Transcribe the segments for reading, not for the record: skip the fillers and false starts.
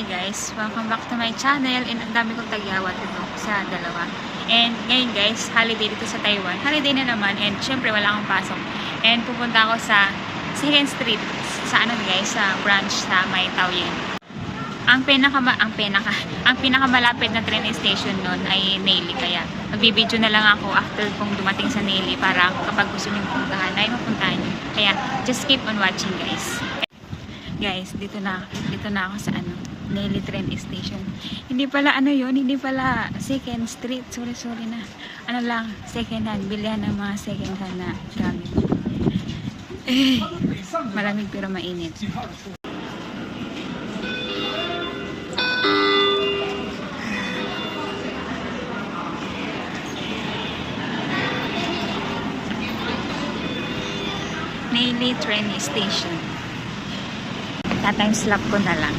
Hi guys, welcome back to my channel, and ang dami kong tagyawat ito sa dalawa. And ngayon guys, holiday dito sa Taiwan. Holiday na naman, and syempre wala akong pasok. And pupunta ako sa Second Street, sa ano guys, sa branch sa Mai Taoyuan. Ang pinakamalapit na train station nun ay Neili, kaya magbibideo na lang ako after kung dumating sa Neili para kapag gusto nyo puntahan ay mapuntahan nyo. Kaya just keep on watching guys. Guys, dito na ako sa Neili train station. Hindi pala hindi pala Second Street. Sorry na. Ano lang, second hand, bilihan ng mga second hand na gamit. Malamig pero mainit. Neili train station. Time slap ko na lang.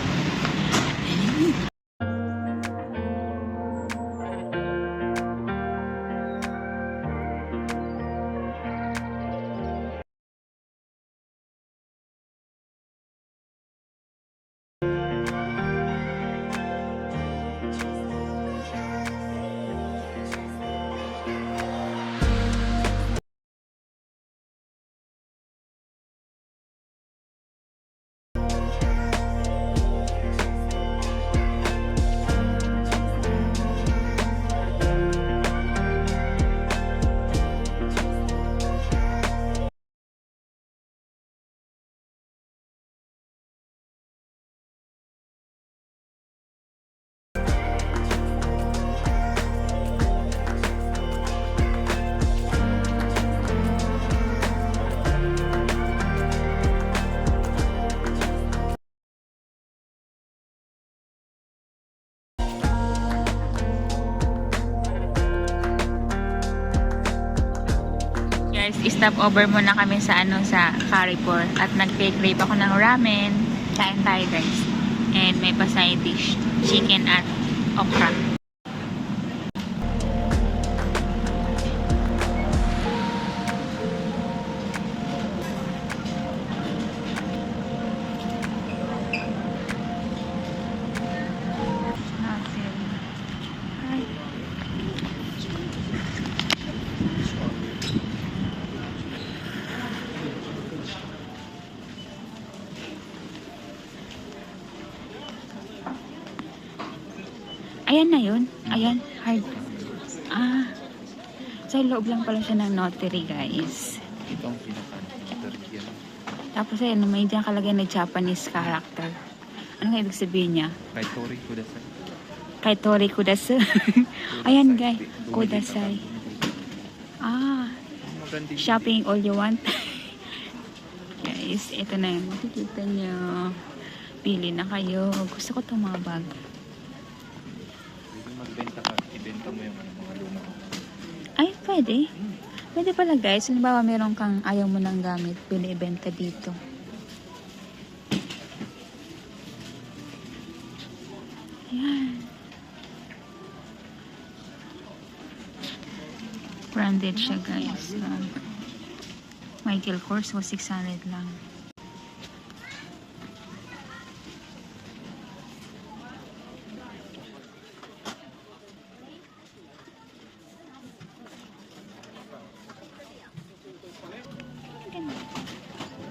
Guys, stop over muna kami sa sa Carrefour at nag-crave ako ng ramen. Kain tayo guys. And may pa side dish, chicken at okra. Ayan na yun. Ayan. Hard. Sa loob lang pala siya ng notary, guys. Ito ang pinaka-Turkian. Tapos ayan, may diyan kalagay na Japanese character. Ano nga ibig sabihin niya? Kaitori Kudasai. Kaitori Kudasai. Ayan, guys. Kudasai. Shopping all you want. Guys, ito na yun. Makikita niyo. Pili na kayo. Gusto ko itong mga bag. Ibenta mo yung mga luma. Ay, pwede. Pwede pala guys. Halimbawa, meron kang ayaw mo ng gamit, pinibenta dito. Ayan. Branded siya guys. Michael Kors was 600 lang.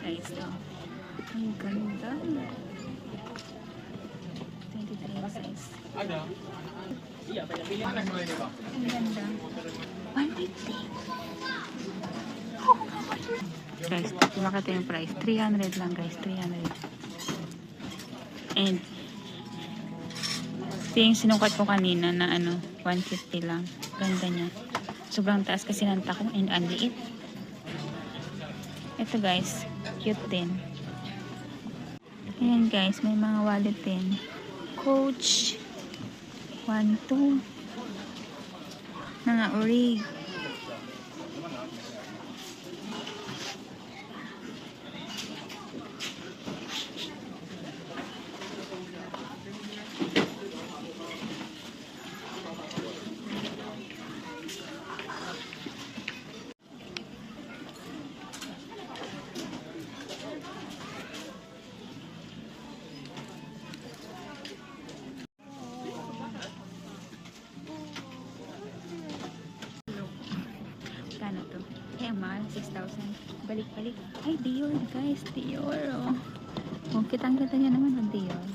Guys, ang ganda. 23 size. Ang ganda. 150. Guys, makita yung price. 300 lang guys. 300. And ito yung sinukat ko kanina na 150 lang. Ganda niya. Sobrang taas kasi ng tako and ang liit. Ito guys, cute din. Ayan guys, may mga wallet din. Coach 1, 2 mga orig. Parang 6,000. Balik-balik. Ay, Dior guys. Dior. Oh, oh kitang-kita niya naman ang Dior.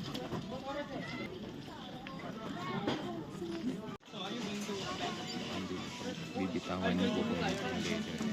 Bibitawan niyo po kung ang leather.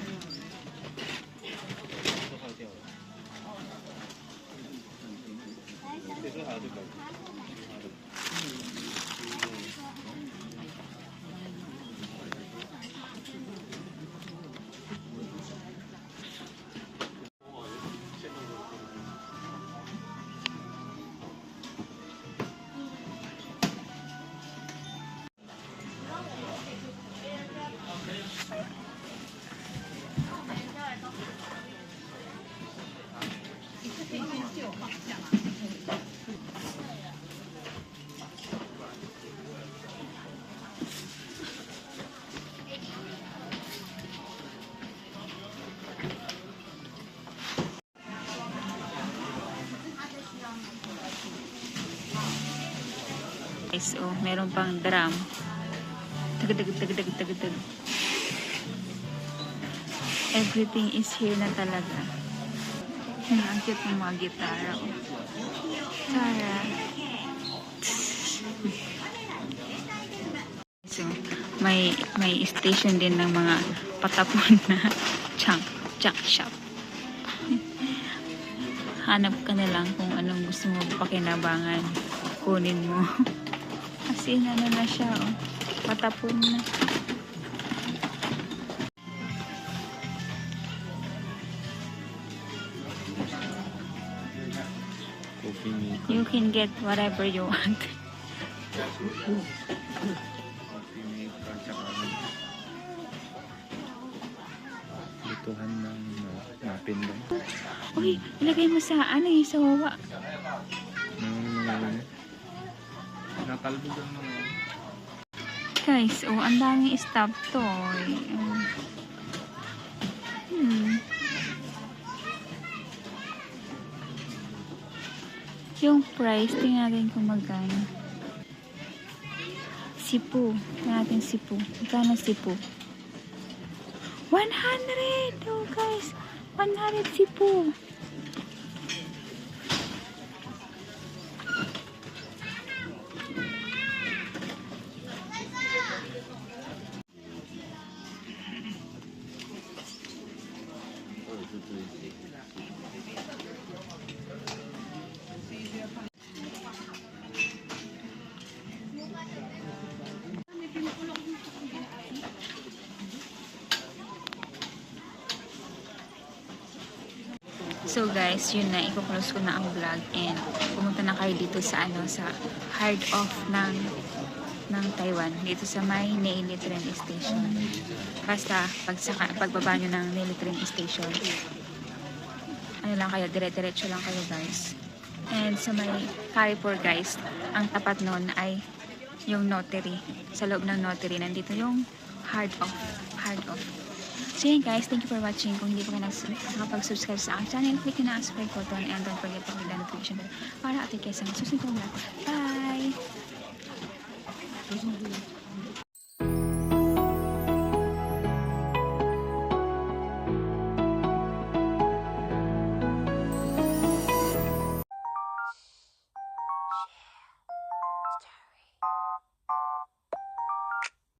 Guys, oh, meron pang drum. Tag-tag-tag-tag-tag-tag. Everything is here na talaga. Ang cute ng mga gitara. Oh. Tara. So, may station din ng mga patapon na junk shop. Hanap ka na lang kung anong gusto mo pakinabangan. Kunin mo. Kasi ano na siya, oh. Patapon na. Coffee maker. You can get whatever you want. Coffee maker. Tsaka lutuhan ng napin lang. Uy, ilagay mo sa ano eh, sa wawa. Nakalbo doon mga. Guys, oh, ang daming stop toy. Yung price, tingnan natin kung magkano. Sipu. Tingnan natin sipu. Magkano sipu? 100! Oh, guys. 100 sipu. So guys, yun na, i-close ko na ang vlog and pumunta na kayo dito sa ano, sa Heart of ng Taiwan, dito sa may Neili Train Station. Basta pagbaba nyo ng Neili Train Station, ano lang kayo, dire-diretso lang kayo guys. And sa may Carrefour guys, ang tapat nun ay yung notary. Sa loob ng notary, nandito yung Heart of. So yun guys, thank you for watching. Kung hindi pa kayo nakapag-subscribe sa aking channel, click na ang subscribe button and don't forget to click the notification bell para update kayo sa susunod kong vlog. Bye!